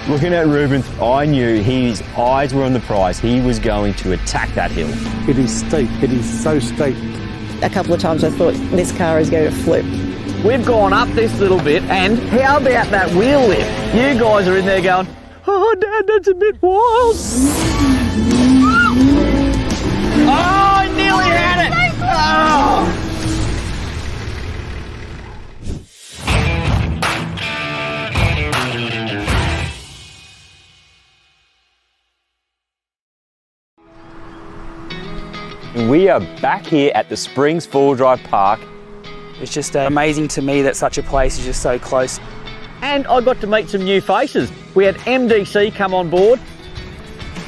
Looking at Ruben, I knew his eyes were on the prize. He was going to attack that hill. It is steep. It is so steep. A couple of times I thought this car is going to flip. We've gone up this little bit, and how about that wheel lift? You guys are in there going, oh, Dad, that's a bit wild. Oh, I nearly had it. Oh. We are back here at the Springs 4-Drive Park. It's just amazing to me that such a place is just so close. And I got to meet some new faces. We had MDC come on board.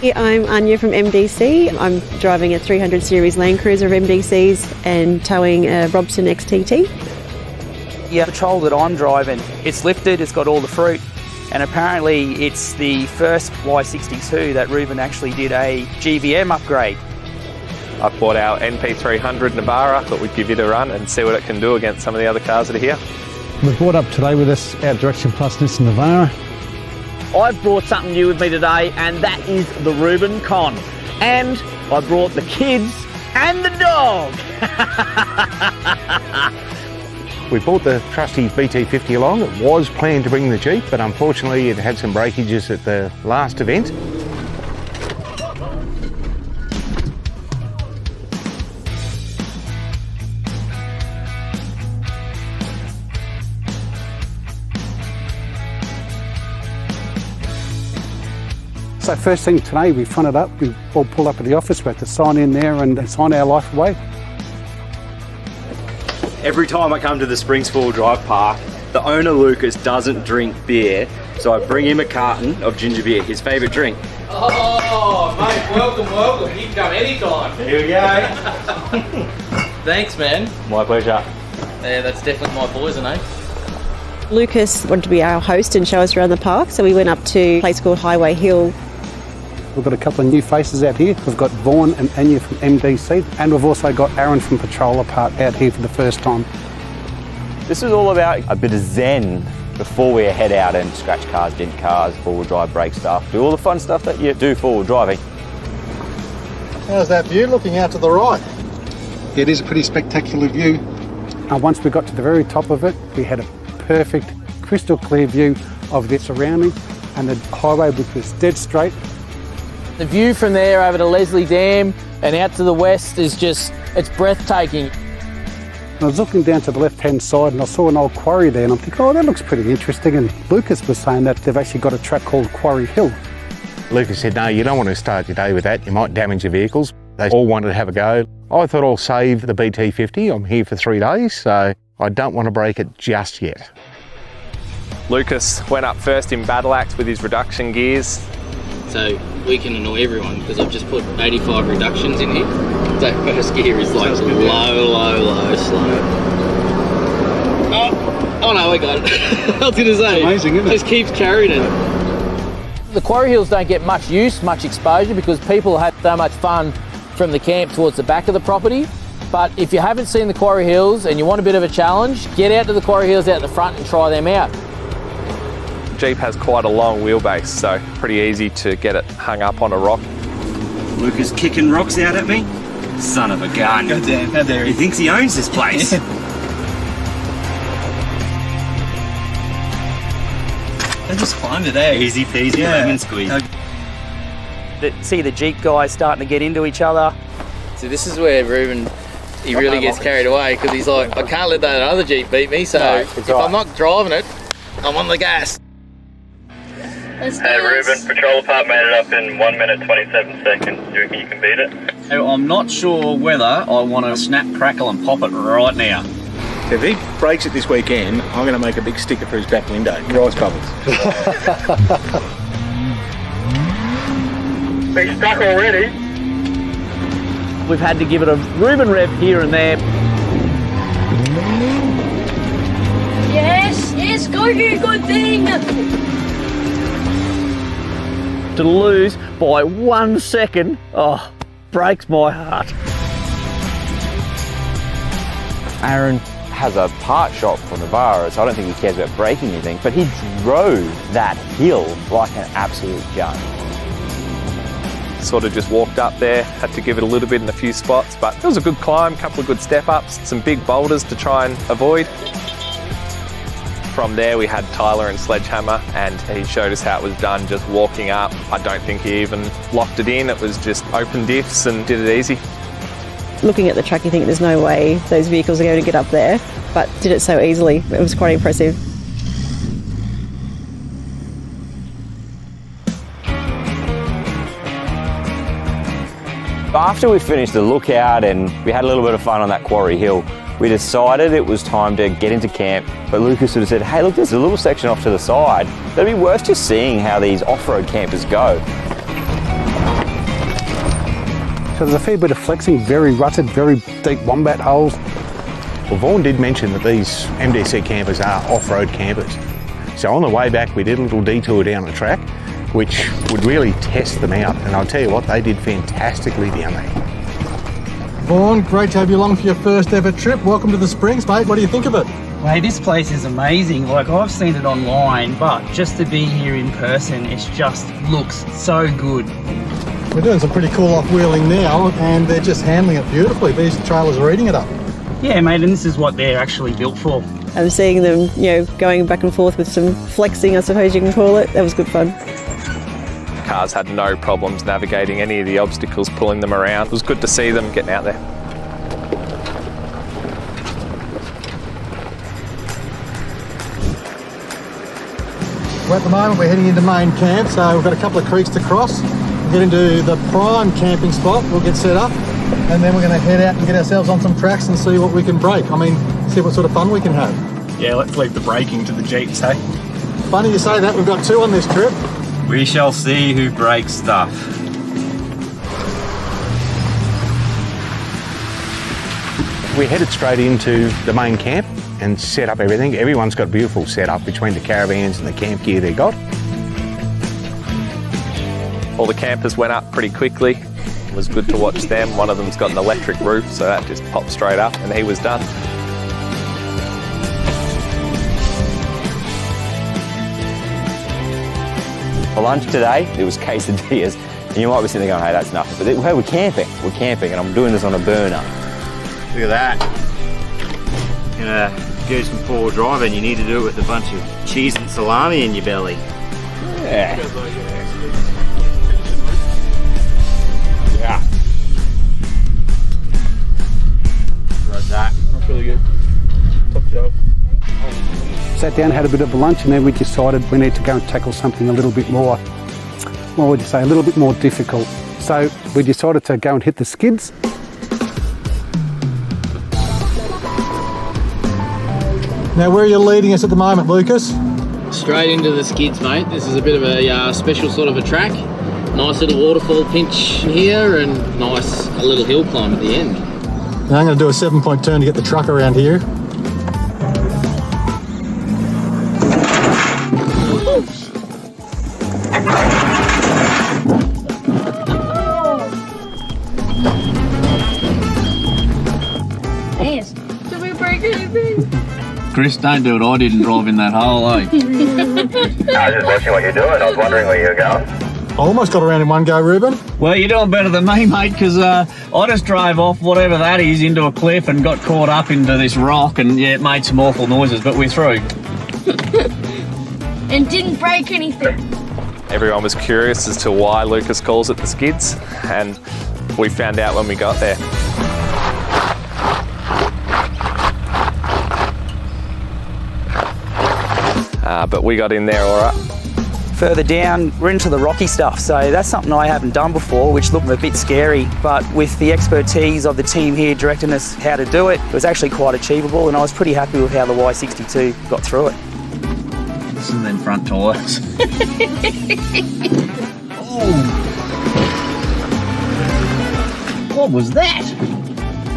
Yeah, I'm Anya from MDC. I'm driving a 300 series Land Cruiser of MDC's and towing a Robson XTT. Yeah, the patrol that I'm driving, it's lifted, it's got all the fruit, and apparently it's the first Y62 that Ruben actually did a GVM upgrade. I've bought our NP300 Navara, thought we'd give it a run and see what it can do against some of the other cars that are here. We've brought up today with us our Direction Plus Nissan Navara. I've brought something new with me today, and that is the Ruben Con. And I brought the kids and the dog. We brought the trusty BT50 along. It was planned to bring the Jeep, but unfortunately it had some breakages at the last event. So first thing today, we front it up, we all pull up at the office, we have to sign in there and sign our life away. Every time I come to the Springs 4-Drive Park, the owner Lucas doesn't drink beer, so I bring him a carton of ginger beer, his favourite drink. Oh, mate, welcome. You can come anytime. Here we go. Thanks, man. My pleasure. Yeah, that's definitely my poison, eh? Lucas wanted to be our host and show us around the park, so we went up to a place called Highway Hill. We've got a couple of new faces out here. We've got Vaughan and Anya from MDC, and we've also got Aaron from Patrol Apart out here for the first time. This is all about a bit of zen before we head out and scratch cars, dent cars, four-wheel drive brake stuff, do all the fun stuff that you do four-wheel driving. How's that view looking out to the right? It is a pretty spectacular view. Once we got to the very top of it, we had a perfect, crystal clear view of the surroundings and the highway, which was dead straight. The view from there over to Leslie Dam and out to the west is just, it's breathtaking. I was looking down to the left-hand side and I saw an old quarry there and I'm thinking, oh, that looks pretty interesting. And Lucas was saying that they've actually got a track called Quarry Hill. Lucas said, no, you don't want to start your day with that. You might damage your vehicles. They all wanted to have a go. I thought I'll save the BT50. I'm here for 3 days, so I don't want to break it just yet. Lucas went up first in battle axe with his reduction gears. So we can annoy everyone because I've just put 85 reductions in here. That first gear is like low, slow. Oh no, I got it. I was going to say, amazing, isn't it? Just keeps carrying it. The Quarry Hills don't get much use, much exposure because people have so much fun from the camp towards the back of the property. But if you haven't seen the Quarry Hills and you want a bit of a challenge, get out to the Quarry Hills out the front and try them out. Jeep has quite a long wheelbase, so pretty easy to get it hung up on a rock. Lucas kicking rocks out at me? Son of a gun. God damn, how dare He thinks he owns this place. They just climbed it, eh? Easy peasy, lemon squeeze. See the Jeep guys starting to get into each other. So this is where Ruben, he really gets carried away because he's like, I can't let that other Jeep beat me, so if I'm not driving it, I'm on the gas. Hey Ruben, Patrol Apart made it up in 1 minute 27 seconds. Do you reckon you can beat it? I'm not sure whether I want to snap, crackle and pop it right now. If he breaks it this weekend, I'm going to make a big sticker for his back window. Rise bubbles. He's stuck already. We've had to give it a Ruben rev here and there. Yes, go here, good thing. To lose by 1 second, breaks my heart. Aaron has a part shop for Navara, so I don't think he cares about breaking anything, but he drove that hill like an absolute gun. Sort of just walked up there, had to give it a little bit in a few spots, but it was a good climb, a couple of good step-ups, some big boulders to try and avoid. From there we had Tyler and Sledgehammer, and he showed us how it was done just walking up. I don't think he even locked it in, it was just open diffs and did it easy. Looking at the track, you think there's no way those vehicles are going to get up there, but did it so easily. It was quite impressive. After we finished the lookout and we had a little bit of fun on that Quarry Hill, we decided it was time to get into camp. But Lucas sort of said, hey look, there's a little section off to the side. It'd be worth just seeing how these off-road campers go. So there's a fair bit of flexing, very rutted, very deep wombat holes. Well, Vaughan did mention that these MDC campers are off-road campers. So on the way back, we did a little detour down the track, which would really test them out. And I'll tell you what, they did fantastically down there. Vaughan, great to have you along for your first ever trip. Welcome to the Springs, mate. What do you think of it? Hey, this place is amazing. Like, I've seen it online, but just to be here in person, it just looks so good. We're doing some pretty cool off-wheeling now, and they're just handling it beautifully. These trailers are eating it up. Yeah, mate, and this is what they're actually built for. I'm seeing them, going back and forth with some flexing, I suppose you can call it. That was good fun. Cars had no problems navigating any of the obstacles, pulling them around. It was good to see them getting out there. Well, at the moment we're heading into main camp, so we've got a couple of creeks to cross. We'll get into the prime camping spot, we'll get set up, and then we're going to head out and get ourselves on some tracks and see what we can break. I mean, see what sort of fun we can have. Yeah, let's leave the braking to the Jeeps, hey? Funny you say that, we've got two on this trip. We shall see who breaks stuff. We headed straight into the main camp and set up everything. Everyone's got a beautiful setup between the caravans and the camp gear they got. All the campers went up pretty quickly. It was good to watch them. One of them's got an electric roof, so that just popped straight up and he was done. For lunch today, it was quesadillas. And you might be sitting there going, hey, that's nothing. But hey, we're camping, and I'm doing this on a burner. Look at that. Gonna do some forward driving. You need to do it with a bunch of cheese and salami in your belly. Yeah. Yeah. Like that. That's really good. Top job. Sat down, had a bit of a lunch, and then we decided we need to go and tackle something a little bit more, what would you say, a little bit more difficult. So we decided to go and hit the skids. Now, where are you leading us at the moment, Lucas? Straight into the skids, mate. This is a bit of a special sort of a track. Nice little waterfall pinch here and nice a little hill climb at the end. Now I'm going to do a 7-point turn to get the truck around here. Yes. Did we break anything? Chris, don't do it. I didn't drive in that hole, eh? I was just watching what you're doing. I was wondering where you were going. I almost got around in one go, Ruben. Well, you're doing better than me, mate, because I just drove off whatever that is into a cliff and got caught up into this rock, and yeah, it made some awful noises, but we're through. And didn't break anything. Everyone was curious as to why Lucas calls it the Skids, and we found out when we got there. But we got in there all right. Further down, we're into the rocky stuff, so that's something I haven't done before, which looked a bit scary, but with the expertise of the team here directing us how to do it, it was actually quite achievable, and I was pretty happy with how the Y62 got through it. Listen to them front tyres. What was that?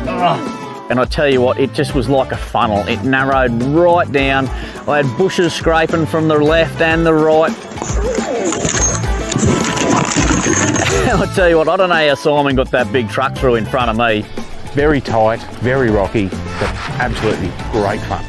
Oh. And I tell you what, it just was like a funnel. It narrowed right down. I had bushes scraping from the left and the right. I tell you what, I don't know how Simon got that big truck through in front of me. Very tight, very rocky. but absolutely great fun.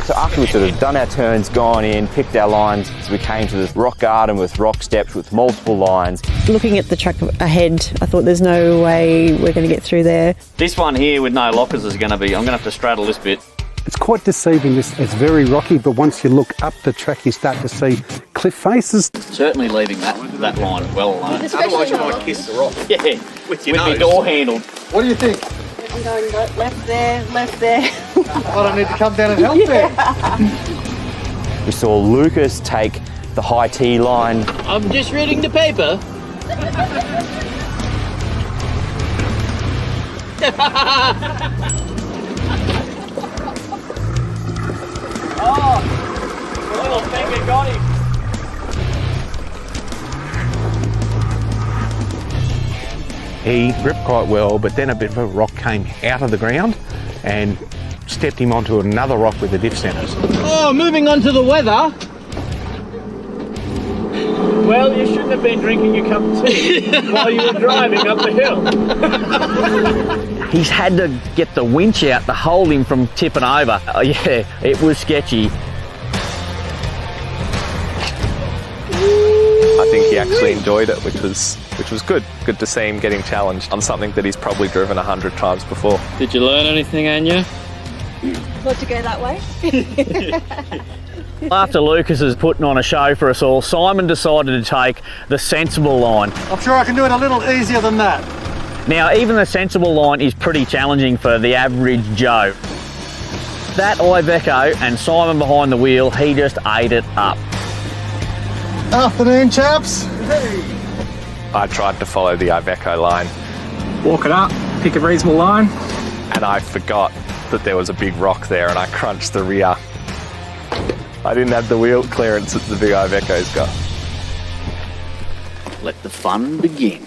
So after we'd sort of done our turns, gone in, picked our lines, so we came to this rock garden with rock steps with multiple lines. Looking at the track ahead, I thought there's no way we're going to get through there. This one here with no lockers is going to be, I'm going to have to straddle this bit. It's quite deceiving. It's very rocky, but once you look up the track, you start to see cliff faces. Certainly leaving that line well alone. Otherwise you might kiss the rock. Yeah, with your my nose. door handle. What do you think? I'm going left there, left there. I don't need to come down and help We saw Lucas take the high T line. I'm just reading the paper. Oh, little finger got him. He gripped quite well, but then a bit of a rock came out of the ground and stepped him onto another rock with the diff centres. Oh, moving on to the weather. Well, you shouldn't have been drinking your cup of tea while you were driving up the hill. He's had to get the winch out to hold him from tipping over. Oh, yeah, it was sketchy. I think he actually enjoyed it, which was good. Good to see him getting challenged on something that he's probably driven 100 times before. Did you learn anything, Anya? Not to go that way. After Lucas is putting on a show for us all, Simon decided to take the sensible line. I'm sure I can do it a little easier than that. Now, even the sensible line is pretty challenging for the average Joe. That Iveco and Simon behind the wheel, he just ate it up. Afternoon, chaps. I tried to follow the Iveco line Walk it up, pick a reasonable line. and I forgot that there was a big rock there and I crunched the rear. I didn't have the wheel clearance that the big Iveco's got. Let the fun begin.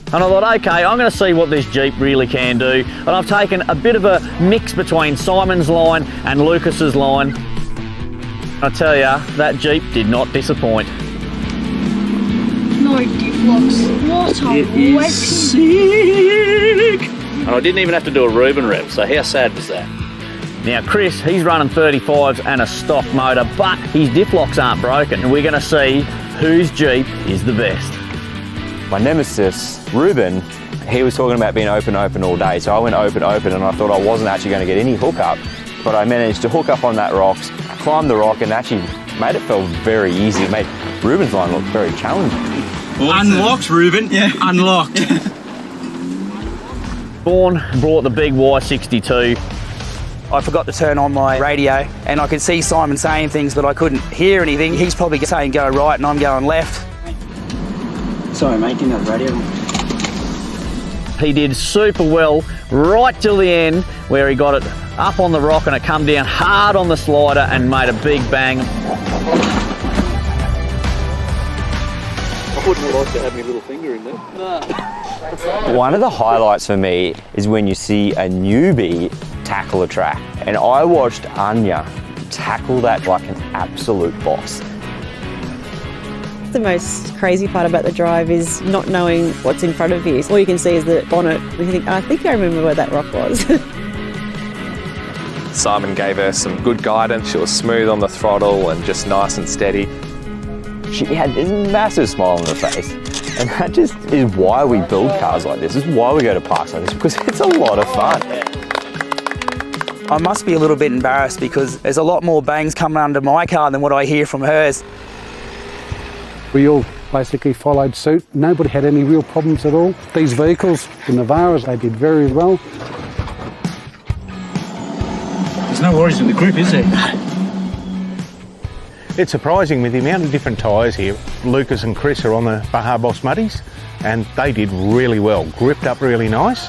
And I thought, okay, I'm going to see what this Jeep really can do. And I've taken a bit of a mix between Simon's line and Lucas's line. I tell ya, that Jeep did not disappoint. No diff locks. What a weapon. Sick! And I didn't even have to do a Reuben rev, so how sad was that? Now Chris, he's running 35s and a stock motor, but his diff locks aren't broken. And we're going to see whose Jeep is the best. My nemesis, Reuben, he was talking about being open all day, so I went open, and I thought I wasn't actually going to get any hookup, but I managed to hook up on that rocks, climb the rock, and actually made it feel very easy. It made Reuben's line look very challenging. Unlocked, Reuben. Yeah. Unlocked. Vaughan brought the big Y62. I forgot to turn on my radio and I could see Simon saying things but I couldn't hear anything. He's probably saying go right and I'm going left. Sorry mate, didn't have the radio. He did super well right till the end where he got it up on the rock and it come down hard on the slider and made a big bang. I wouldn't have liked to have my little finger in there. One of the highlights for me is when you see a newbie tackle a track, and I watched Anya tackle that like an absolute boss. The most crazy part about the drive is not knowing what's in front of you. All you can see is the bonnet. And you think, I think I remember where that rock was. Simon gave her some good guidance. She was smooth on the throttle and just nice and steady. She had this massive smile on her face, and that just is why we build cars like this. This is why we go to parks like this, because it's a lot of fun. I must be a little bit embarrassed because there's a lot more bangs coming under my car than what I hear from hers. We all basically followed suit. Nobody had any real problems at all. These vehicles, the Navaras, they did very well. There's no worries with the grip, is there? It's surprising with the amount of different tyres here. Lucas and Chris are on the Baja Boss Muddies and they did really well, gripped up really nice.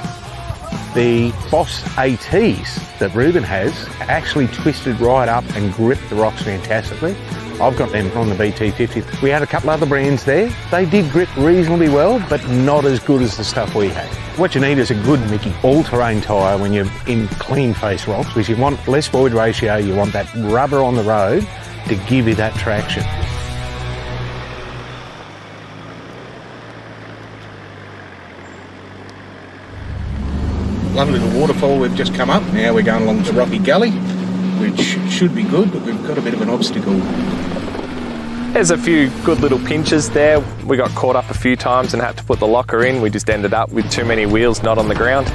The Boss ATs that Reuben has actually twisted right up and gripped the rocks fantastically. I've got them on the BT50. We had a couple other brands there. They did grip reasonably well, but not as good as the stuff we had. What you need is a good Mickey all-terrain tyre when you're in clean face rocks, because you want less void ratio, you want that rubber on the road to give you that traction. lovely little waterfall we've just come up. Now we're going along the rocky gully, which should be good, but we've got a bit of an obstacle. There's a few good little pinches there. We got caught up a few times and had to put the locker in. We just ended up with too many wheels not on the ground.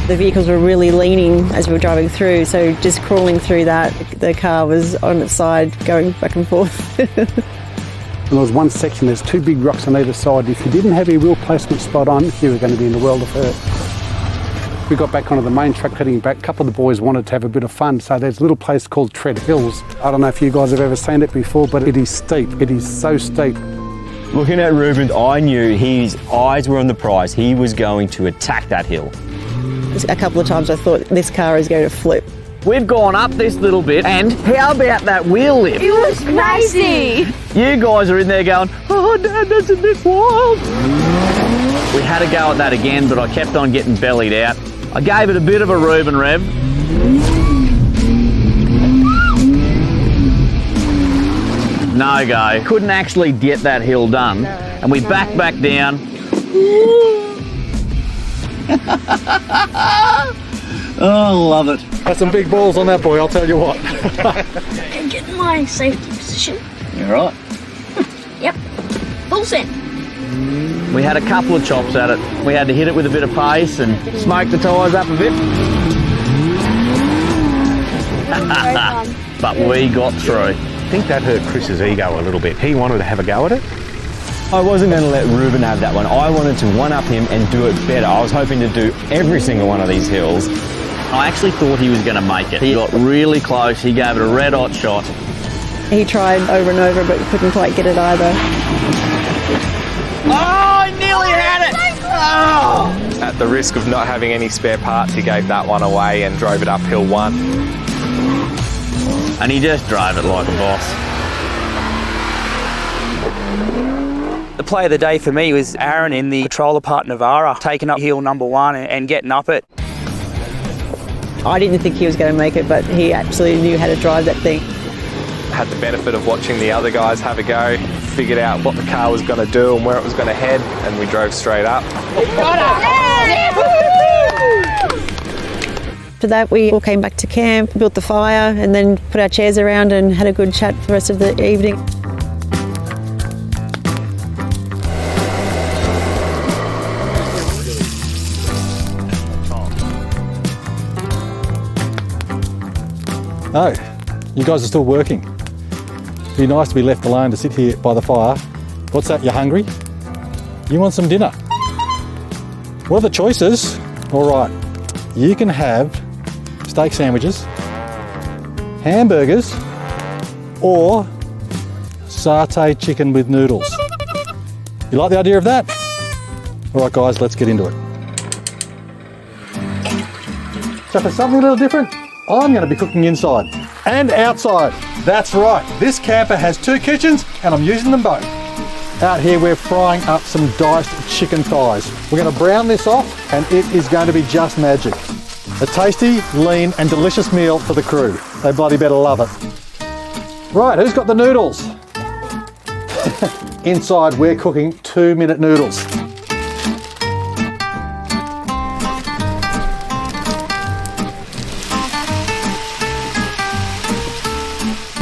The vehicles were really leaning as we were driving through, so just crawling through that, the car was on its side going back and forth. There was one section, there's two big rocks on either side. If you didn't have your wheel placement spot on, you were going to be in the world of hurt. We got back onto the main track heading back. A couple of the boys wanted to have a bit of fun, so there's a little place called Quarry Hills. I don't know if you guys have ever seen it before, but it is steep. It is so steep. Looking at Ruben, I knew his eyes were on the prize. He was going to attack that hill. A couple of times I thought this car is going to flip. We've gone up this little bit, and how about that wheel lift? It was crazy. You guys are in there going, oh Dad, that's a bit wild. We had a go at that again, but I kept on getting bellied out. I gave it a bit of a Reuben rev. No go. Couldn't actually get that hill done. And we backed back down. Oh, love it. Got some big balls on that boy, I'll tell you what. And get in my safety position. You're right. Yep. Full send. We had a couple of chops at it. We had to hit it with a bit of pace and smoke the tyres up a bit. But we got through. I think that hurt Chris's ego a little bit. He wanted to have a go at it. I wasn't going to let Ruben have that one. I wanted to one-up him and do it better. I was hoping to do every single one of these hills. I actually thought he was going to make it. He got really close. He gave it a red-hot shot. He tried over and over, but couldn't quite get it either. Oh, I nearly had it! Oh! At the risk of not having any spare parts, he gave that one away and drove it uphill one. And he just drove it like a boss. The play of the day for me was Aaron in the Patroller Part Navara, taking up hill number 1 and getting up it. I didn't think he was going to make it, but he absolutely knew how to drive that thing. Had the benefit of watching the other guys have a go, figured out what the car was going to do and where it was going to head, and we drove straight up. After that, we all came back to camp, built the fire, and then put our chairs around and had a good chat for the rest of the evening. Oh, you guys are still working. It'd be nice to be left alone to sit here by the fire. What's that, you hungry? You want some dinner? What are the choices? All right, you can have steak sandwiches, hamburgers, or satay chicken with noodles. You like the idea of that? All right, guys, let's get into it. So for something a little different, I'm going to be cooking inside and outside. That's right, this camper has 2 kitchens and I'm using them both. Out here we're frying up some diced chicken thighs. We're going to brown this off and it is going to be just magic. A tasty, lean and delicious meal for the crew. They bloody better love it. Right, who's got the noodles? Inside we're cooking 2-minute noodles.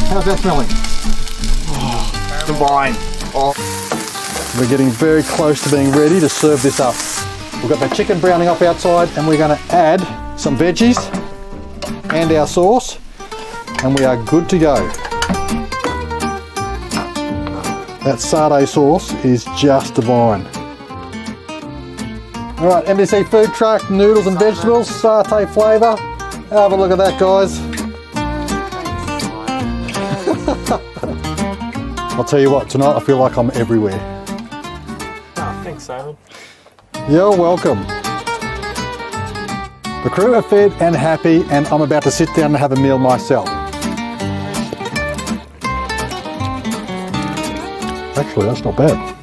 How's that smelling? Oh, divine. Oh. We're getting very close to being ready to serve this up. We've got the chicken browning up outside and we're going to add some veggies and our sauce and we are good to go. That satay sauce is just divine. All right, MDC food truck, noodles and vegetables, satay flavour. Have a look at that, guys. I'll tell you what, tonight I feel like I'm everywhere. Oh, thanks, Simon. You're welcome. The crew are fed and happy and I'm about to sit down and have a meal myself. Actually, that's not bad.